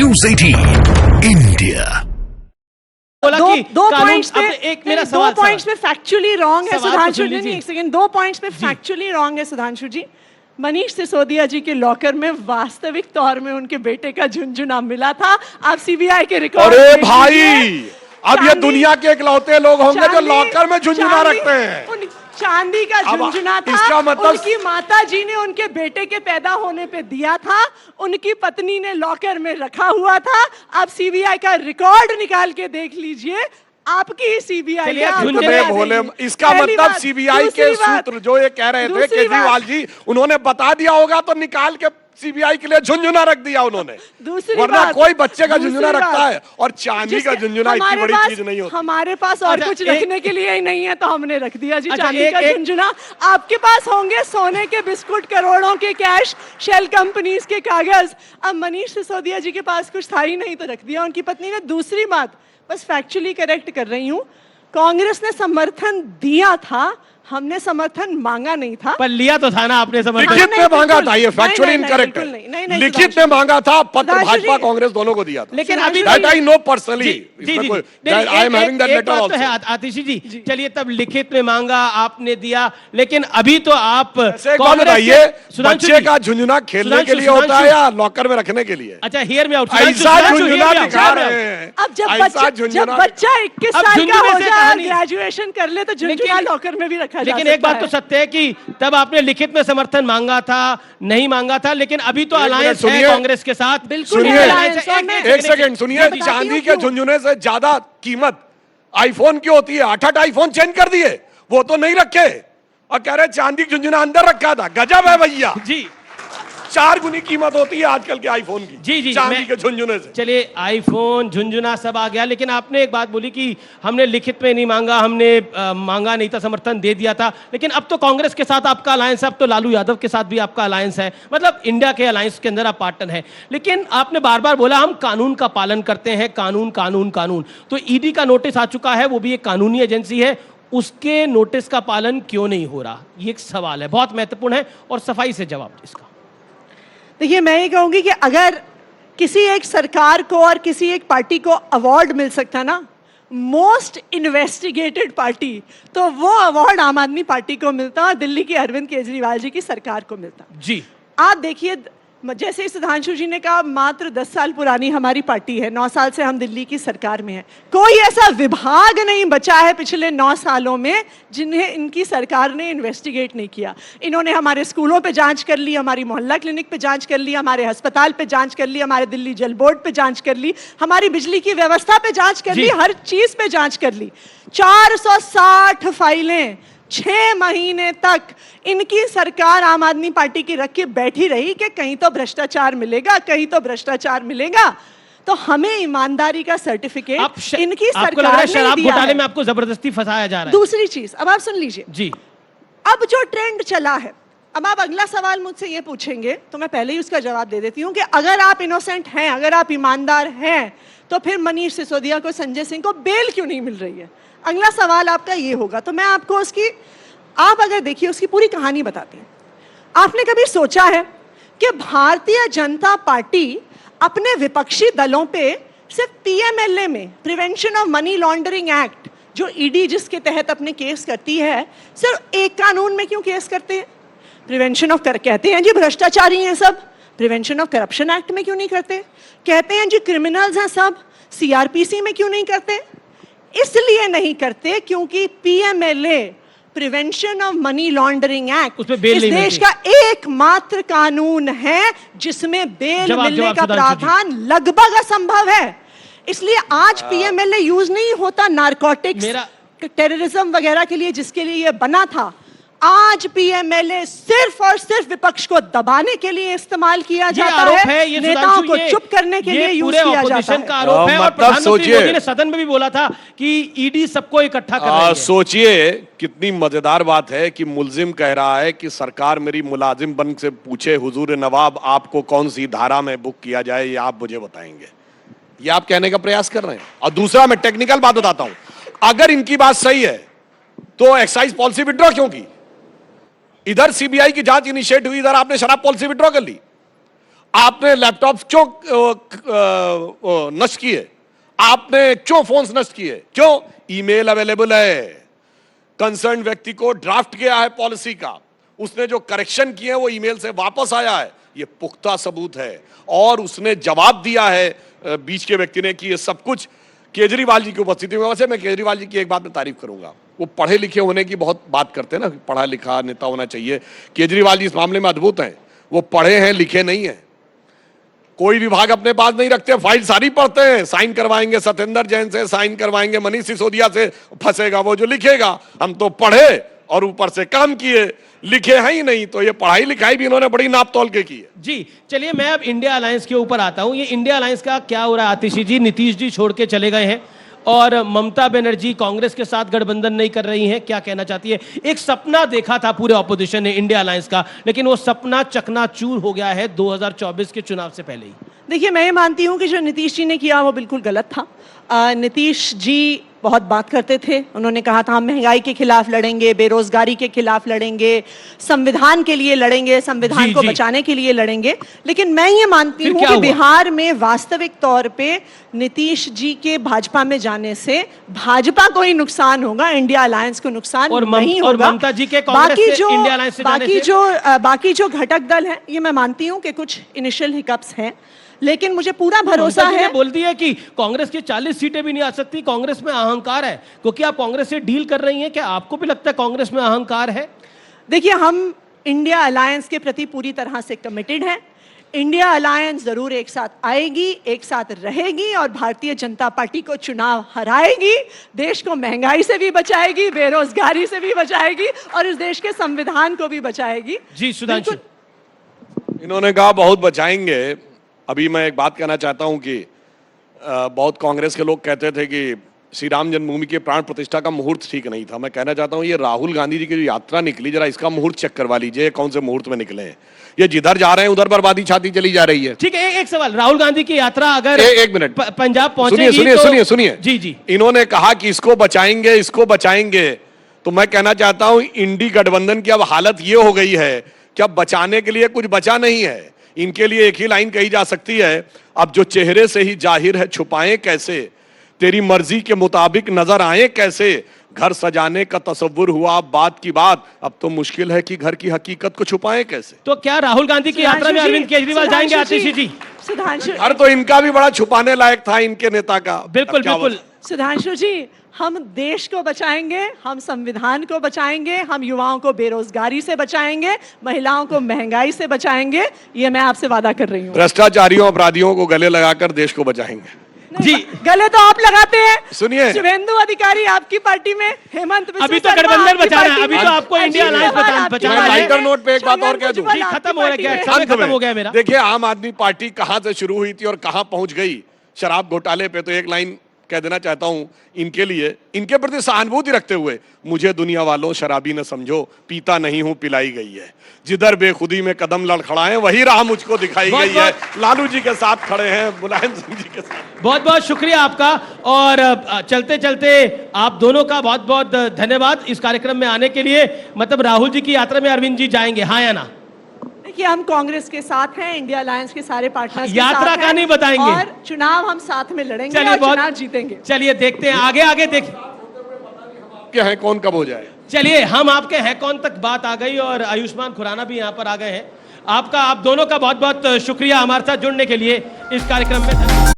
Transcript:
News 18 India. दो points पे एक मेरा सवाल, दो पॉइंट्स में फैक्चुअली रॉन्ग है सवाल तो सुधांशु सुन जी। लीजिए। एक सेकंड, दो पॉइंट्स में फैक्चुअली रॉन्ग है सुधांशु जी। मनीष सिसोदिया जी के लॉकर में वास्तविक तौर में उनके बेटे का झुनझुना मिला था। आप सीबीआई के रिकॉर्ड अरे देख भाई, लीजिए। अब ये दुनिया के इकलौते लोग होंगे जो लॉकर में झुनझुना चांदी- रखते हैं। चांदी का अब झुनझुना था। इसका मतलब- उनकी माता जी ने उनके बेटे के पैदा होने पे दिया था, उनकी पत्नी ने लॉकर में रखा हुआ था। आप सीबीआई का रिकॉर्ड निकाल के देख लीजिए। आपकी सीबीआई चलिए, का आपको झुनझुने बता बोले देगी। इसका पहली मतलब बात। सीबीआई के दूसरी बात- सूत्र जो ये कह रहे थे दूसरी केजरीवाल बात- जी, उन्होंने बता दिया होगा तो निकाल के सीबीआई के लिए झुनझुना रख दिया उन्होंने। दूसरी वरना बात- कोई बच्चे का दूसरी झुनझुना बात- रखता है और चांदी का जिसके- झुनझुना इतनी हमारे बड़ी पास- चीज नहीं होती। हमारे पास और अच्छा, कुछ एक- रखने के लिए ही नहीं है तो हमने रख दिया जी। अच्छा, चांदी का एक- झुनझुना। आपके पास होंगे सोने के बिस्कुट, करोड़ों के कैश, शेल कंपनीज के कागज। अब मनीष सिसोदिया जी के पास कुछ था ही नहीं तो रख दिया उनकी पत्नी ने। दूसरी बात, बस फैक्चुअली करेक्ट कर रही हूँ, कांग्रेस ने समर्थन दिया था, हमने समर्थन मांगा नहीं था। पर लिया तो था ना आपने समर्थन। लिखित नहीं, में मांगा बिल्कुल था, ये नहीं, फैक्चुअली नहीं, नहीं, इनकरेक्ट बिल्कुल नहीं, नहीं, है। नहीं, लिखित में सुधांशु मांगा था, पत्र सुधांशु भाजपा जी- कांग्रेस दोनों को दिया था। लेकिन अभी Sudhanshu that I know personally. I am having that एक लेटर बात तो है आल्सो। आतिशी जी, चलिए तब लिखित में मांगा आपने दिया, लेकिन अभी तो आप ऐसे एक बात कांग्रेस बताइए, के- सुधांशु बच्चे जी, का झुनझुना खेलने के सुधांशु- लिए होता है सुधांशु- या लॉकर में रखने के लिए? अच्छा हियर में आउट। ऐसा झुनझुना दिखा रहे हैं। अब जब ऐसा बच्चा झुनझुना 21 अब साल का झुनझुने हो से जाए, कहानी- ग्रेजुएशन कर ले तो झुनझुना लेकिन- लॉकर में भी रखा जा लेकिन सकता एक बात तो है। सत्य है कि तब आपने लिखित में समर्थन मांगा था, नहीं मांगा था, लेकिन अभी तो एक मिनट अलायंस है सुनिए। कांग्रेस के साथ। बिल्कुल सुनिए, alliance है। और मैं- एक सेकंड सुनिए। मैं बताती चांदी हूँ के क्यों। झुनझुने से ज्यादा कीमत आईफोन की होती है। 8 आईफोन चेंज कर दिए, वो तो नहीं रखे और कह रहे चांदी का झुनझुना अंदर रखा था। गजब है भैया, जी 4 गुनी कीमत होती है आजकल के आईफोन की। जी जी, चांदी मैं- के झुनझुने से। चलिए आईफोन झुनझुना सब आ गया, लेकिन आपने एक बात बोली कि हमने लिखित में नहीं मांगा, हमने मांगा नहीं था, समर्थन दे दिया था। लेकिन अब तो कांग्रेस के साथ आपका अलायंस है, अब तो लालू यादव के साथ भी आपका अलायंस है, मतलब इंडिया के अलायंस के अंदर आप पार्टनर हैं। लेकिन आपने बार बार बोला हम कानून का पालन करते हैं, कानून कानून कानून। तो ईडी का नोटिस आ चुका है, वो भी एक कानूनी एजेंसी है, उसके नोटिस का पालन क्यों नहीं हो रहा, ये एक सवाल है, बहुत महत्वपूर्ण है, और सफाई से जवाब इसका। देखिए, मैं ये कहूंगी कि अगर किसी एक सरकार को और किसी एक पार्टी को अवार्ड मिल सकता ना, मोस्ट इन्वेस्टिगेटेड पार्टी, तो वो अवार्ड आम आदमी पार्टी को मिलता और दिल्ली की अरविंद केजरीवाल जी की सरकार को मिलता। जी आप देखिए, जैसे सुधांशु जी ने कहा, मात्र 10 साल पुरानी हमारी पार्टी है, 9 साल से हम दिल्ली की सरकार में हैं। कोई ऐसा विभाग नहीं बचा है पिछले 9 सालों में जिन्हें इनकी सरकार ने इन्वेस्टिगेट नहीं किया। इन्होंने हमारे स्कूलों पे जांच कर ली, हमारी मोहल्ला क्लिनिक पे जांच कर ली, हमारे अस्पताल पे जांच कर ली, हमारे दिल्ली जल बोर्ड पे जांच कर ली, हमारी बिजली की व्यवस्था पे जांच कर ली, हर चीज पे जांच कर ली। 460 फाइलें 6 महीने तक इनकी सरकार आम आदमी पार्टी की रख के बैठी रही कि कहीं तो भ्रष्टाचार मिलेगा, कहीं तो भ्रष्टाचार मिलेगा। तो हमें ईमानदारी का सर्टिफिकेट इनकी आपको लग रहा सरकार है ने शराब दिया घोटाले है। में आपको जबरदस्ती फंसाया जा रहा है। दूसरी चीज, अब आप सुन लीजिए, जी अब जो ट्रेंड चला है, अब आप अगला सवाल मुझसे ये पूछेंगे तो मैं पहले ही उसका जवाब दे देती हूँ कि अगर आप इनोसेंट हैं, अगर आप ईमानदार हैं, तो फिर मनीष सिसोदिया को, संजय सिंह को बेल क्यों नहीं मिल रही है? अगला सवाल आपका ये होगा। तो मैं आपको उसकी, आप अगर देखिए, उसकी पूरी कहानी बताती हूँ। आपने कभी सोचा है कि भारतीय जनता पार्टी अपने विपक्षी दलों पे सिर्फ पीएमएलए में, prevention of money laundering act, जो ईडी जिसके तहत अपने केस करती है, सिर्फ एक कानून में क्यों केस करते हैं? प्रिवेंशन ऑफ कर कहते हैं जी भ्रष्टाचारी हैं सब, प्रिवेंशन ऑफ करप्शन एक्ट में क्यों नहीं करते? कहते हैं जी क्रिमिनल्स हैं सब, सीआरपीसी में क्यों नहीं करते? इसलिए नहीं करते क्योंकि PMLA, prevention of money laundering act, उसमें बेल इस नहीं देश मिलती। का एकमात्र कानून है जिसमें बेल मिलने का सुधांशु जी। प्रावधान लगभग असंभव है। इसलिए आज पीएमएलए यूज नहीं होता नारकोटिक्स, टेररिज्म वगैरह के लिए, जिसके लिए ये बना था। आज पीएमएलए सिर्फ और सिर्फ विपक्ष को दबाने के लिए इस्तेमाल किया जाता है, ये नेताओं को चुप करने के लिए यूज किया जाता है। का आरोप है, और मतलब प्रधानमंत्री सोचिए, मोदी ने सदन में भी बोला था कि ईडी सबको इकट्ठा कर रही है। सोचिए कितनी मजेदार बात है कि मुल्जिम कह रहा है कि सरकार मेरी मुलाजिम बन से पूछे, हुजूर नवाब आपको कौन सी धारा में बुक किया जाए, ये आप मुझे बताएंगे। ये आप कहने का प्रयास कर रहे हैं। और दूसरा, मैं टेक्निकल बात बताता हूं, अगर इनकी बात सही है तो एक्साइज पॉलिसी विड्रॉ क्यों की? इधर सीबीआई की जांच इनिशिएट हुई, इधर आपने शराब पॉलिसी विड्रॉ कर ली। आपने लैपटॉप क्यों नष्ट किए? आपने क्यों फोन्स नष्ट किए? क्यों? ईमेल अवेलेबल है, कंसर्न व्यक्ति को ड्राफ्ट गया है पॉलिसी का, उसने जो करेक्शन किए हैं वो ईमेल से वापस आया है, ये पुख्ता सबूत है। और उसने जवाब दिया है बीच के व्यक्ति ने कि ये सब कुछ केजरीवाल जी की उपस्थिति में। वैसे मैं केजरीवाल जी की एक बात में तारीफ करूंगा, वो पढ़े लिखे होने की बहुत बात करते हैं ना, पढ़ा लिखा नेता होना चाहिए। केजरीवाल जी इस मामले में अद्भुत हैं, वो पढ़े हैं लिखे नहीं हैं। कोई विभाग अपने पास नहीं रखते, फाइल सारी पढ़ते हैं, साइन करवाएंगे सत्येंद्र जैन से, साइन करवाएंगे मनीष सिसोदिया से, फंसेगा वो जो लिखेगा। हम तो पढ़े और ऊपर से काम किए, लिखे हैं ही नहीं। तो ये पढ़ाई लिखाई भी इन्होंने बड़ी नाप तोल के की है। जी चलिए, मैं अब इंडिया अलायंस के ऊपर आता हूं। ये इंडिया अलायंस का क्या हो रहा है आतिशी जी? नीतीश जी छोड़ के चले गए हैं और ममता बनर्जी कांग्रेस के साथ गठबंधन नहीं कर रही हैं, क्या कहना चाहती है? एक सपना देखा था पूरे ऑपोजिशन ने इंडिया अलायंस का, लेकिन वो सपना चकनाचूर हो गया है 2024 के चुनाव से पहले ही। देखिए, मैं ये मानती हूँ कि जो नीतीश जी ने किया वो बिल्कुल गलत था। नीतीश जी बहुत बात करते थे, उन्होंने कहा था हम महंगाई के खिलाफ लड़ेंगे, बेरोजगारी के खिलाफ लड़ेंगे, संविधान के लिए लड़ेंगे, संविधान को बचाने के लिए लड़ेंगे। लेकिन मैं ये मानती हूँ कि बिहार में वास्तविक तौर पे नीतीश जी के भाजपा में जाने से भाजपा को ही नुकसान होगा, इंडिया अलायंस को नुकसान नहीं होगा। और ममता जी के कांग्रेस से इंडिया अलायंस से जाने से बाकी जो घटक दल हैं, ये मैं मानती हूँ कि कुछ इनिशियल हिकअप्स हैं, लेकिन मुझे पूरा भरोसा है। बोलती है कि कांग्रेस की 40 सीटें भी नहीं आ सकती, कांग्रेस में अहंकार है, क्योंकि आप कांग्रेस से डील कर रही हैं। क्या आपको भी लगता है कांग्रेस में अहंकार है? देखिए, हम इंडिया अलायंस के प्रति पूरी तरह से कमिटेड हैं। इंडिया अलायंस जरूर एक साथ आएगी, एक साथ रहेगी और भारतीय जनता पार्टी को चुनाव हराएगी, देश को महंगाई से भी बचाएगी, बेरोजगारी से भी बचाएगी और इस देश के संविधान को भी बचाएगी। जी सुधांशु, इन्होंने कहा बहुत बचाएंगे। अभी मैं एक बात कहना चाहता हूं कि बहुत कांग्रेस के लोग कहते थे कि श्री राम जन्मभूमि के प्राण प्रतिष्ठा का मुहूर्त ठीक नहीं था। मैं कहना चाहता हूं ये राहुल गांधी जी की जो यात्रा निकली, जरा इसका मुहूर्त चेक करवा लीजिए, कौन से मुहूर्त में निकले हैं। ये जिधर जा रहे हैं उधर बर्बादी छाती चली जा रही है। ठीक है, एक सवाल, राहुल गांधी की यात्रा अगर एक मिनट पंजाब पहुंचेगी, सुनिए जी जी, इन्होंने कहा कि इसको बचाएंगे, इसको बचाएंगे। तो मैं कहना चाहता हूं इंडी गठबंधन की अब हालत ये हो गई है कि अब बचाने के लिए कुछ बचा नहीं है। इनके लिए एक ही लाइन कही जा सकती है, अब जो चेहरे से ही जाहिर है छुपाएं कैसे, तेरी मर्जी के मुताबिक नजर आए कैसे, घर सजाने का तसव्वुर हुआ बात की बात, अब तो मुश्किल है कि घर की हकीकत को छुपाएं कैसे। तो क्या राहुल गांधी की यात्रा में अरविंद केजरीवाल जाएंगे आतिशी जी? सुधांशु, घर तो इनका भी बड़ा छुपाने लायक था इनके नेता का। बिल्कुल बिल्कुल। सुधांशु जी, हम देश को बचाएंगे, हम संविधान को बचाएंगे, हम युवाओं को बेरोजगारी से बचाएंगे, महिलाओं को महंगाई से बचाएंगे, ये मैं आपसे वादा कर रही हूँ। भ्रष्टाचारियों अपराधियों को गले लगाकर देश को बचाएंगे। जी, गले तो आप लगाते हैं। सुनिए, शुभेंदु अधिकारी आपकी पार्टी में, हेमंत बिस्वा अभी तो गठबंधन बचा रहा है, अभी तो आपको इंडिया अलायंस बचाना है। राइटर नोट पे एक बात और कह दूं, खत्म हो गया, समय खत्म हो गया मेरा। देखिए, आम आदमी पार्टी कहां से शुरू हुई थी और कहां पहुंच गई शराब घोटाले पे, तो एक लाइन कह देना चाहता हूं इनके लिए, इनके प्रति सहानुभूति रखते हुए, मुझे दुनिया वालों शराबी न समझो, पीता नहीं हूं पिलाई गई है, जिधर बेखुदी में कदम लड़खड़ाए वही राह मुझको दिखाई गई है। लालू जी के साथ खड़े हैं, मुलायम सिंह जी के साथ। बहुत बहुत शुक्रिया आपका, और चलते चलते आप दोनों का बहुत बहुत धन्यवाद इस कार्यक्रम में आने के लिए। मतलब राहुल जी की यात्रा में अरविंद जी जाएंगे, हाँ या ना? कि हम कांग्रेस के साथ हैं, इंडिया अलायंस के सारे पार्टनर्स यात्रा का नहीं बताएंगे, और चुनाव हम साथ में लड़ेंगे और चुनाव जीतेंगे। चलिए देखते हैं, आगे आगे देख क्या है कौन कब हो जाए। चलिए, हम आपके हैं कौन तक बात आ गई और आयुष्मान खुराना भी यहाँ पर आ गए हैं। आपका, आप दोनों का बहुत बहुत शुक्रिया हमारे साथ जुड़ने के लिए इस कार्यक्रम में।